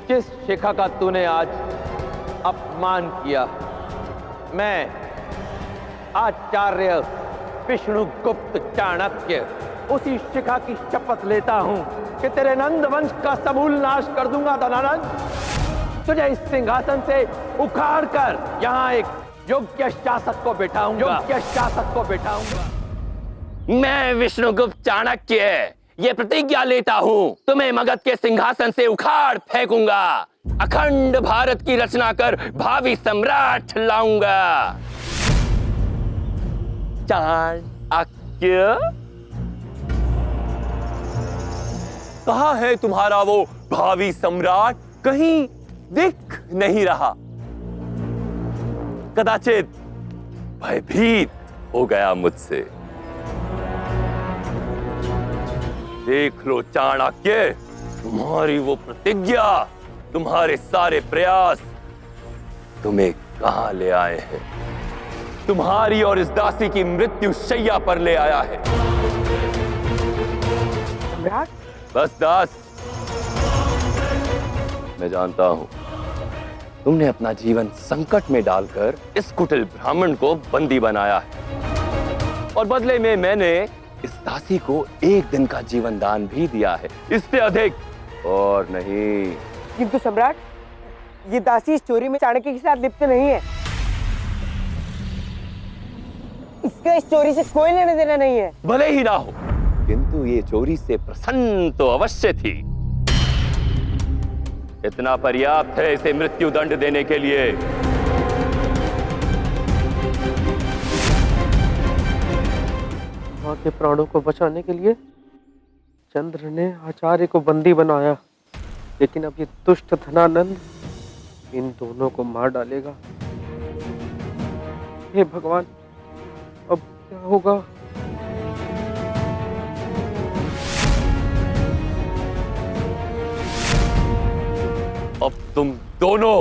जिस शिखा का तूने आज अपमान किया, मैं आचार्य विष्णुगुप्त चाणक्य उसी शिखा की शपथ लेता हूं कि तेरे नंद वंश का समूल नाश कर दूंगा धनानंद। तुझे इस सिंहासन से उखाड़ कर यहां एक योग्य शासक को बिठाऊंगा। मैं विष्णुगुप्त चाणक्य ये प्रतिज्ञा लेता हूं, तुम्हें मगध के सिंहासन से उखाड़ फेंकूंगा, अखंड भारत की रचना कर भावी सम्राट लाऊंगा। चाणक्य, कहाँ है तुम्हारा वो भावी सम्राट? कहीं दिख नहीं रहा। कदाचित भयभीत हो गया मुझसे। देख लो चाणक्य, तुम्हारी वो प्रतिज्ञा, तुम्हारे सारे प्रयास तुम्हें कहां ले आए हैं? तुम्हारी और इस दासी की मृत्यु शैया पर ले आया है। सम्राट? बस दास, मैं जानता हूं तुमने अपना जीवन संकट में डालकर इस कुटिल ब्राह्मण को बंदी बनाया है, और बदले में मैंने इस दासी को एक दिन का जीवन दान भी दिया है, इससे अधिक और नहीं। किंतु सम्राट, ये दासी इस चोरी में चाणक्य के साथ लिप्त नहीं है। इसका इस चोरी से कोई लेना देना नहीं है। भले ही ना हो, किंतु ये चोरी से प्रसन्न तो अवश्य थी। इतना पर्याप्त है इसे मृत्यु दंड देने के लिए। मां के प्राणों को बचाने के लिए चंद्र ने आचार्य को बंदी बनाया, लेकिन अब ये दुष्ट धनानंद इन दोनों को मार डालेगा। हे भगवान, अब क्या होगा? अब तुम दोनों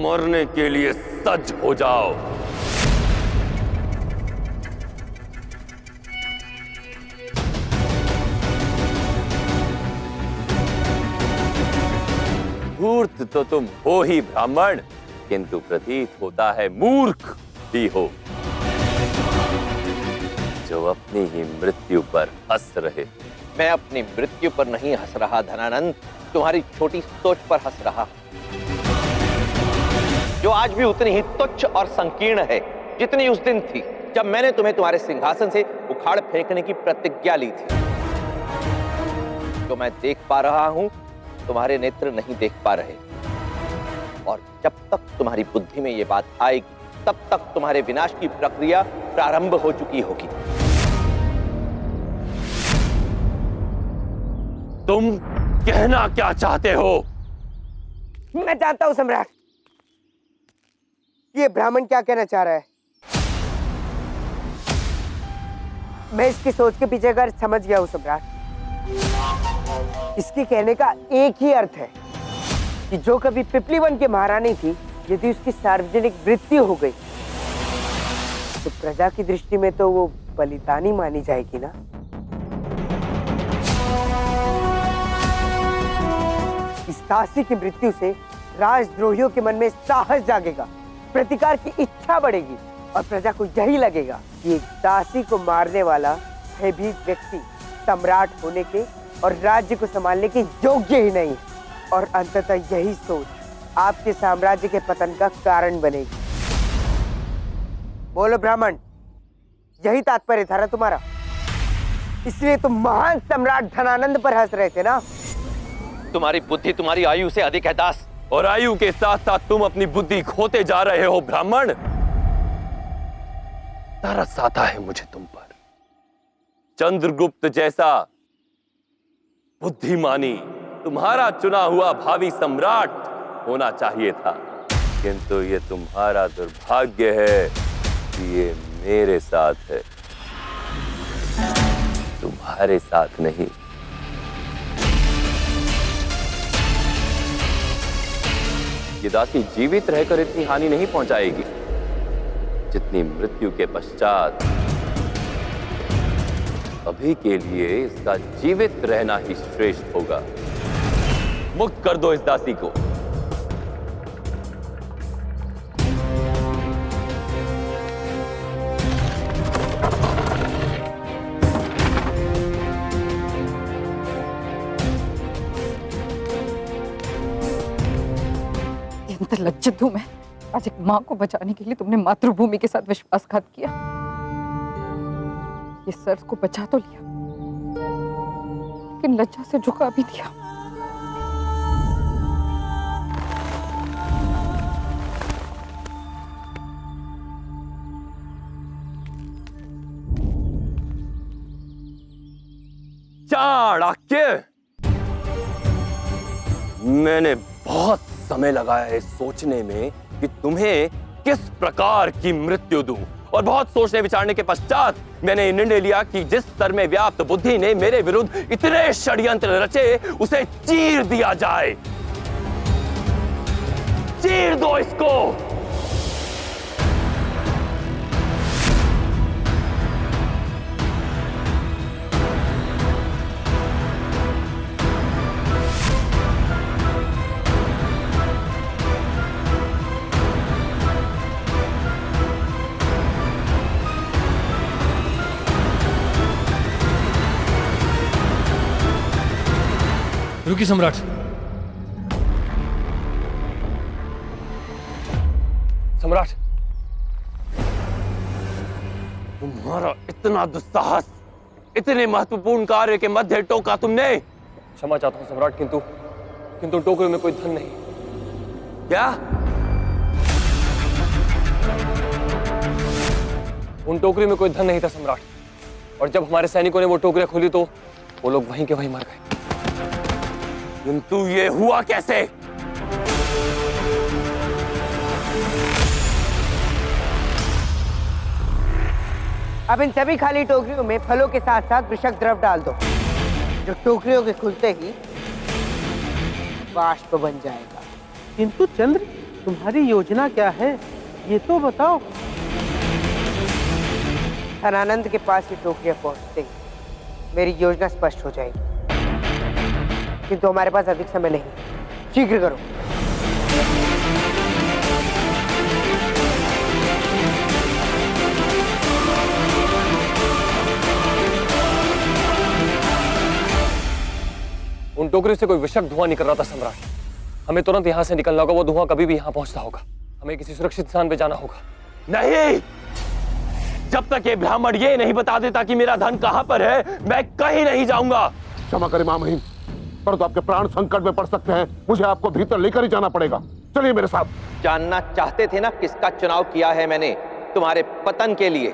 मरने के लिए सज्ज हो जाओ। धूर्त तो तुम हो ही ब्राह्मण, किंतु प्रतीत होता है मूर्ख भी हो, जो अपनी ही मृत्यु पर हंस रहे। मैं अपनी मृत्यु पर नहीं हंस रहा धनानंद, तुम्हारी छोटी सोच पर हंस रहा, जो आज भी उतनी ही तुच्छ और संकीर्ण है जितनी उस दिन थी जब मैंने तुम्हें तुम्हारे सिंहासन से उखाड़ फेंकने की प्रतिज्ञा ली थी। जो मैं देख पा रहा हूं, तुम्हारे नेत्र नहीं देख पा रहे, और जब तक तुम्हारी बुद्धि में यह बात आएगी, तब तक तुम्हारे विनाश की प्रक्रिया प्रारंभ हो चुकी होगी। तुम कहना क्या चाहते हो? मैं जानता हूं सम्राट, ये ब्राह्मण क्या कहना चाह रहा है। मैं इसकी सोच के पीछे का समझ गया हूं सम्राट। इसके कहने का एक ही अर्थ है कि जो कभी पिपली वन की महारानी थी, यदि उसकी सार्वजनिक मृत्यु हो गई तो प्रजा की दृष्टि में तो वो बलिदानी मानी जाएगी ना। इस दासी की मृत्यु से राजद्रोहियों के मन में साहस जागेगा, प्रतिकार की इच्छा बढ़ेगी, और प्रजा को यही लगेगा कि एक दासी को मारने वाला भयभीत व्यक्ति सम्राट होने के और राज्य को संभालने के योग्य ही नहीं, और अंततः यही सोच आपके साम्राज्य के पतन का कारण बनेगी। बोलो ब्राह्मण, यही तात्पर्य था ना तुम्हारा? इसलिए तुम महान सम्राट धनानंद पर हंस रहे थे ना? तुम्हारी बुद्धि तुम्हारी आयु से अधिक है दास, और आयु के साथ साथ तुम अपनी बुद्धि खोते जा रहे हो ब्राह्मण। तरस आता है मुझे तुम पर। चंद्रगुप्त जैसा बुद्धिमानी तुम्हारा चुना हुआ भावी सम्राट होना चाहिए था, किंतु ये तुम्हारा दुर्भाग्य है कि ये मेरे साथ है, तुम्हारे साथ नहीं। ये दासी जीवित रहकर इतनी हानि नहीं पहुंचाएगी जितनी मृत्यु के पश्चात। अभी के लिए इसका जीवित रहना ही श्रेष्ठ होगा। मुक्त कर दो इस दासी को। लज्जित हूं मैं। आज एक मां को बचाने के लिए तुमने मातृभूमि के साथ विश्वासघात किया। ये सर को बचा तो लिया, लेकिन लज्जा से झुका भी दिया। चाणक्य, मैंने बहुत समय लगाया है सोचने में कि तुम्हें किस प्रकार की मृत्यु दूं, और बहुत सोचने विचारने के पश्चात मैंने निर्णय लिया कि जिस स्तर में व्याप्त बुद्धि ने मेरे विरुद्ध इतने षड्यंत्र रचे, उसे चीर दिया जाए। चीर दो इसको। रुकी सम्राट। सम्राट, तुम्हारा इतना दुस्साहस इतने महत्वपूर्ण कार्य के मध्य टोका तुमने। क्षमा चाहता हूं सम्राट, किंतु टोकरी में कोई धन नहीं। क्या? उन टोकरी में कोई धन नहीं था सम्राट, और जब हमारे सैनिकों ने वो टोकरियां खोली तो वो लोग वहीं के वहीं मर गए। किंतु ये हुआ कैसे? अब इन सभी खाली टोकरियों में फलों के साथ साथ विषक द्रव डाल दो, जो टोकरियों के खुलते ही बाष्प बन जाएगा। किंतु चंद्र, तुम्हारी योजना क्या है, ये तो बताओ। धनानंद के पास ये टोकरियां पहुंचते ही मेरी योजना स्पष्ट हो जाएगी, किंतु हमारे पास अधिक समय नहीं। शीघ्र करो। उन टोकरी से कोई विषक धुआं निकल रहा था सम्राट। हमें तुरंत यहां से निकलना होगा। वो धुआं कभी भी यहां पहुंचता होगा। हमें किसी सुरक्षित स्थान पे जाना होगा। नहीं, जब तक ये ब्राह्मण ये नहीं बता देता कि मेरा धन कहां पर है, मैं कहीं नहीं जाऊंगा। क्षमा करें महामहिम, परंतु आपके प्राण संकट में पड़ सकते हैं। मुझे आपको भीतर लेकर ही जाना पड़ेगा। चलिए मेरे साथ। जानना चाहते थे ना किसका चुनाव किया है मैंने तुम्हारे पतन के लिए?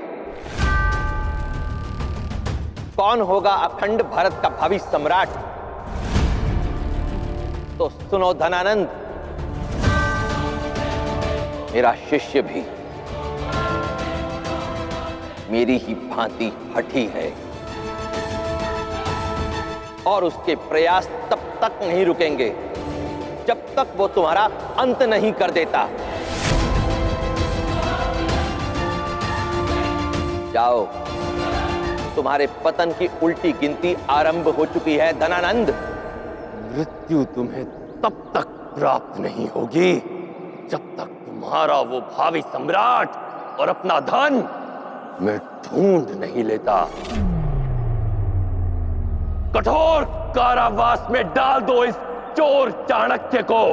कौन होगा अखंड भारत का भावी सम्राट? तो सुनो धनानंद, मेरा शिष्य भी मेरी ही भांति हठी है, और उसके प्रयास तब तक नहीं रुकेंगे जब तक वो तुम्हारा अंत नहीं कर देता। जाओ, तुम्हारे पतन की उल्टी गिनती आरंभ हो चुकी है धनानंद। मृत्यु तुम्हें तब तक प्राप्त नहीं होगी जब तक तुम्हारा वो भावी सम्राट और अपना धन मैं ढूंढ नहीं लेता। कठोर कारावास में डाल दो इस चोर चाणक्य को।